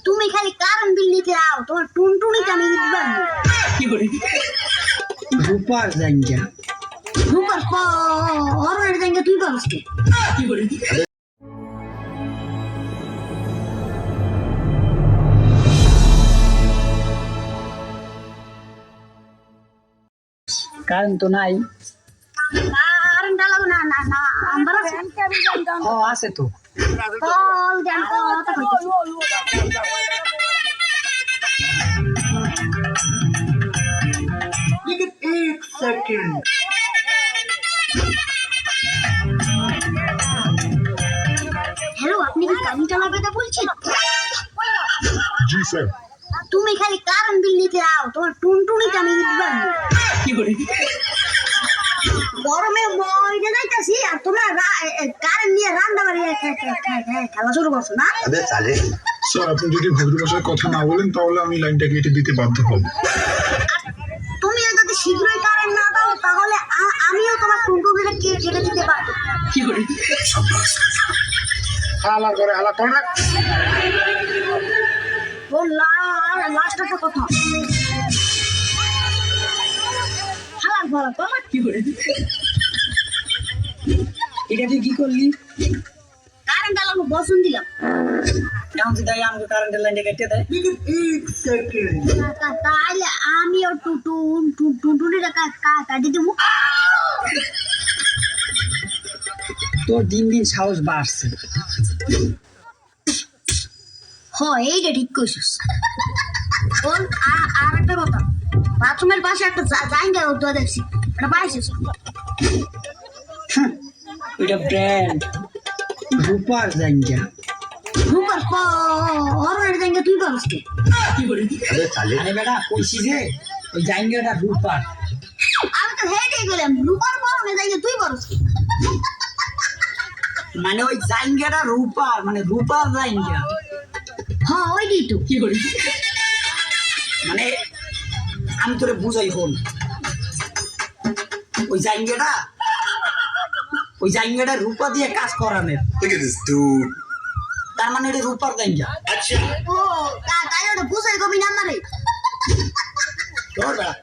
তুমি খালি কারণ বিল নিতে আও, তোমার টুনটুনিতে আমি দিবা কি করে রূপার জাঙ্গা রূপার অরনের জায়গা তুই পারছ কি করে কারণ তো নাই। কারণ ডালাব না না না আমরা ও আছে তো কল দেন কথা কইতে लेकिन एक सेकंड হ্যালো, আপনি কি গাড়ি চালাবে তা বলছেন? जी सर। তুমি খালি কারণ বিল নিতে আও, তোমার টুনটুনিতে আমি দিবা কি করে গরমে মইতে যাইতাছি আর তোমরা কারণ নিয়ে রান্না বাড়ি খেলা শুরু করছো না? স্যার আপনি যদি ভদ্র ভাষায় কথা না বলেন তাহলে আমি লাইনটা কেটে দিতে বাধ্য হব। তুমি যদি শীঘ্রই কারণ না দাও তাহলে আমিও তোমার টুনটুনিটা কেটে দিতে পারবো। কি করে হালা করে হালা করে বললাম লাস্টটা কথা হালাল ভালো তোমার কি করে এটা তুই কি করলি? কারেন্ট আলাম বসন দিলাম এখন যদি আমাকে কারেন্টের লাইনটা কেটে দেয় लेकिन एक सेकंड তাহলে আমিও টুনটুনিটা কাটি দেবো। তোর দিন দিন সাহস বাড়ছে। হয় এইটা ঠিক কইছিস। বল আর একটা কথা, বাথরুমের পাশে একটা জায়গা উদ্যোগ দেখছি, এটা পাইছিস? ওইটা ব্র্যান্ড রূপার জাঙ্গা রূপার অরনের জায়গা তুই পারছ কি করে আরে বেটা কইছি যে ওই জাঙ্গাটা রূপার। আমি তো হেঁটে গেলাম রূপার অরনের জায়গা তুই পারছ মানে ওই জাঙ্গাটা রূপার, মানে রূপার জাঙ্গা। হ্যাঁ ওইটাই তো। কি করি মানে আমি তোরে বুঝাই হল ওই জাঙ্গাটা রূপা দিয়ে কাজ করানোর। Look at this dude. তার মানে এটা রূপার জাঙ্গা। ও তাই ওটা বুঝাই কবি না আমারে। তোর বেড়া